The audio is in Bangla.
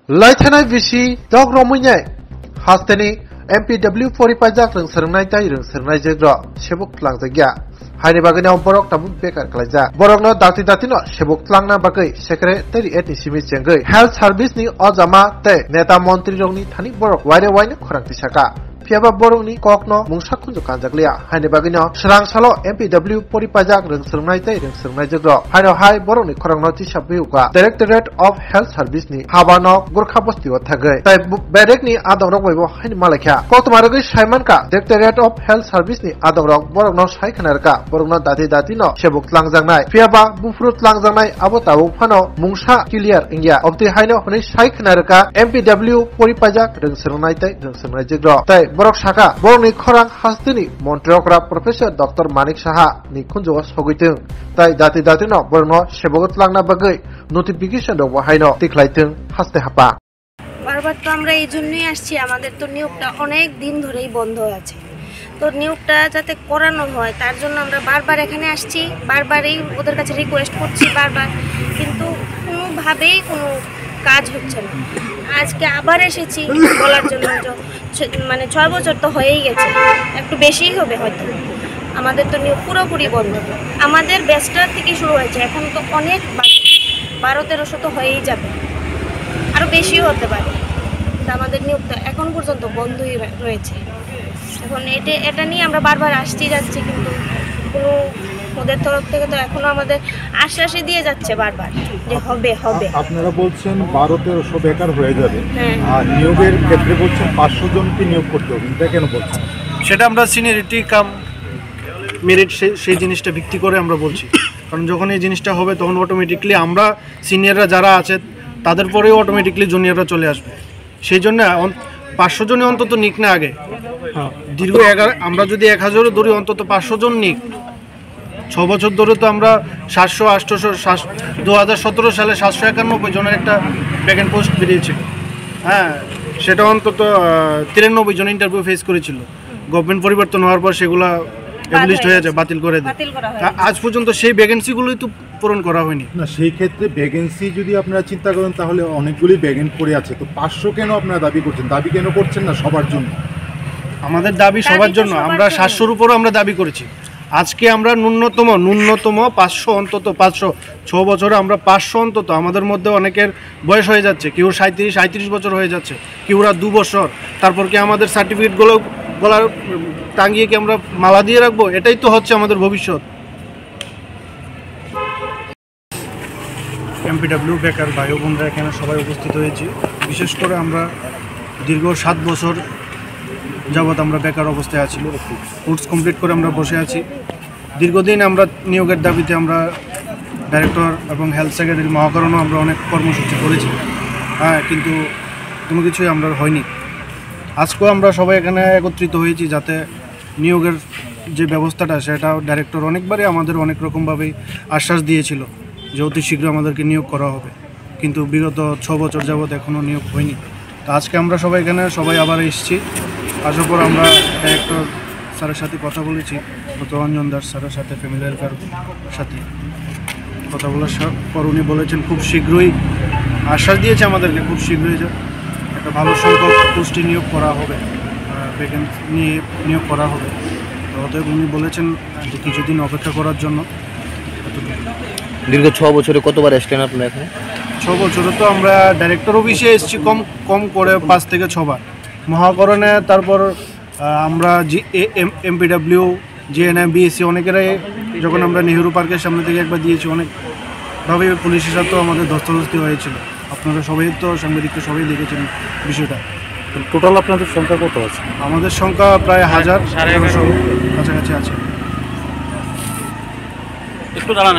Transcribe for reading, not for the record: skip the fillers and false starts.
Laithanai bisi dog romunyai hasteni MPW foripajak reng serungnai tai reng serungnai jegro sebuk tlangjagya haini bagani borok tabuk bekar kalaijak borokno dati no sebuk tlangna bagai secretary ni simi chengai health service ni ojama tei neta montri rokni thani borok waine khorangti saka Piaba borokni kokno mungsak kunjo kanjaklia haini bagino srang salo MPW poripajak reng serungnai tai reng serungnai jegro haino hai borokni khorangno tisabiuka Directorate of Health Service ni habano Gorkha Basti o thagai tai bedek ni adongrok boibo haini malakha koktomarogoi saimanka Directorate of Health Service ni adongrok borokno saikhanarka borokno dati no sebuk tlangjaknai piaba bufru tlangjaknai abo tabuk phano mungsa clear ingya obti haino honi saikhanarka MPW poripajak reng serungnai tai reng serungnai jegro tai borok saka borokni khorang hastini montrokra Professor Dr. Manik Saha ni khunjo sogitung tai dati no borokno sebuk tlangna bagai notification দেবো হাইনো টিকলাইতেন হাসতে হাপা বারবার তো আমরা এই জন্যই আসছি আমাদের তো নিয়োগটা অনেক দিন ধরেই বন্ধ আছে তো নিয়োগটা যাতে করানো হয় তার জন্য আমরা বারবার এখানে আসছি বারবারই ওদের কাছে রিকোয়েস্ট করছি বারবার কিন্তু কোনোভাবেই কোনো কাজ হচ্ছে না আজকে আবার এসেছি বলার জন্য মানে 6 বছর তো হয়েই গেছে একটু বেশিই হবে হয়তো আমাদের তো নিয়োগ পুরোপুরি বন্ধ আমাদের ব্যাচটার থেকে শুরু হয়েছে এখন তো অনেক 12-1300 তো হয়েই যাবে আরও বেশিও হতে পারে আমাদের নিয়োগটা এখন পর্যন্ত বন্ধই রয়েছে এখন এটা নিয়ে আমরা বারবার আসছি যাচ্ছি কিন্তু কোনো ওদের তরফ থেকে তো এখনো আমাদের আশ্বাসই দিয়ে যাচ্ছে বারবার যে হবে আপনারা বলছেন 12-1300 বেকার হয়ে যাবে আর নিয়োগের ক্ষেত্রে বলছেন 500 জনকে নিয়োগ করতে হবে এটা কেন বলছেন সেটা আমরা সিনিয়রিটি কাম মেরিট সেই জিনিসটা ভিত্তি করে আমরা বলছি কারণ যখন এই জিনিসটা হবে তখন অটোমেটিকলি আমরা সিনিয়ররা যারা আছে তাদের পরেও অটোমেটিকলি জুনিয়ররা চলে আসবে সেই জন্য 500 জনই অন্তত নিক না আগে দীর্ঘ 11 আমরা যদি 1000 ধরি অন্তত 500 জন নিক 6 বছর ধরে তো আমরা 700-800 2017 সালে 791 জনের একটা ভ্যাকেন্ট পোস্ট বেরিয়েছিল সেটা অন্তত 93 জন ইন্টারভিউ ফেস করেছিল গভর্নমেন্ট পরিবর্তন হওয়ার পর সেগুলো এবলিস্ট হয়ে যায় বাতিল করে দেয় আজ পর্যন্ত সেই ভ্যাকেন্সিগুলোই তো পূরণ করা হয়নি না সেই ক্ষেত্রে ভ্যাকেন্সি যদি আপনারা চিন্তা করেন তাহলে অনেকগুলি ভ্যাকেন্ট পড়ে আছে তো 500 কেন আপনারা দাবি কেন করছেন না সবার জন্য আমাদের দাবি সবার জন্য আমরা 700-র উপরও আমরা দাবি করেছি আজকে আমরা ন্যূনতম 500 অন্তত 500 6 বছরে আমরা 500 অন্তত আমাদের মধ্যে অনেকের বয়স হয়ে যাচ্ছে কেউ 37 বছর হয়ে যাচ্ছে কেউরা 2 বছর তারপর কি আমাদের সার্টিফিকেটগুলো গলার টাঙিয়ে কি আমরা মালা দিয়ে রাখবো এটাই তো হচ্ছে আমাদের ভবিষ্যৎ MPW বেকার ভাই বোনরা এখানে সবাই উপস্থিত হয়েছি বিশেষ করে আমরা দীর্ঘ 7 বছর যাবৎ আমরা বেকার অবস্থায় আছি কোর্স কমপ্লিট করে আমরা বসে আছি দীর্ঘদিন আমরা নিয়োগের দাবিতে আমরা ডাইরেক্টর এবং হেলথ সেক্রেটারি মহাকরণও আমরা অনেক কর্মসূচি করেছি কিন্তু কোনো কিছুই আমরা হয়নি আজকেও আমরা সবাই এখানে একত্রিত হয়েছি যাতে নিয়োগের যে ব্যবস্থাটা সেটা ডাইরেক্টর অনেকবারই আমাদের অনেক রকমভাবেই আশ্বাস দিয়েছিল যে অতি শীঘ্র আমাদেরকে নিয়োগ করা হবে কিন্তু বিগত 6 বছর যাবৎ এখনও নিয়োগ হয়নি তো আজকে আমরা সবাই এখানে আবার এসেছি আসার পর আমরা ডাইরেক্টর স্যারের সাথে কথা বলেছি রঞ্জন দাস স্যারের সাথে ফ্যামিলি ওয়েলফেয়ার সাথে কথা বলার পর উনি বলেছেন খুব শীঘ্রই আশ্বাস দিয়েছে আমাদেরকে খুব শীঘ্রই একটা ভালো সংখ্যক পোস্টে নিয়োগ করা হবে ভ্যাকেন্সি নিয়ে নিয়োগ করা হবে তো অতএব উনি বলেছেন যে কিছুদিন অপেক্ষা করার জন্য দীর্ঘ 6 বছরে কতবার এসেছেন আপনারা এখানে 6 বছরে তো আমরা ডাইরেক্টর অফিসে এসেছি কম করে 5 থেকে 6 বার মহাকরণে তারপর আমরা MPW JNM BSc অনেকেরাই যখন আমরা নেহেরু পার্কের সামনে থেকে একবার দিয়েছি অনেকভাবে পুলিশের সাথেও আমাদের ধস্তাধস্তি হয়েছিল আপনারা সবাই তো সাংবাদিকরা সবাই দেখেছেন বিষয়টা টোটাল আপনাদের সংখ্যা কত আছে আমাদের সংখ্যা প্রায় 1000 কাছাকাছি আছে একটু দাঁড়ান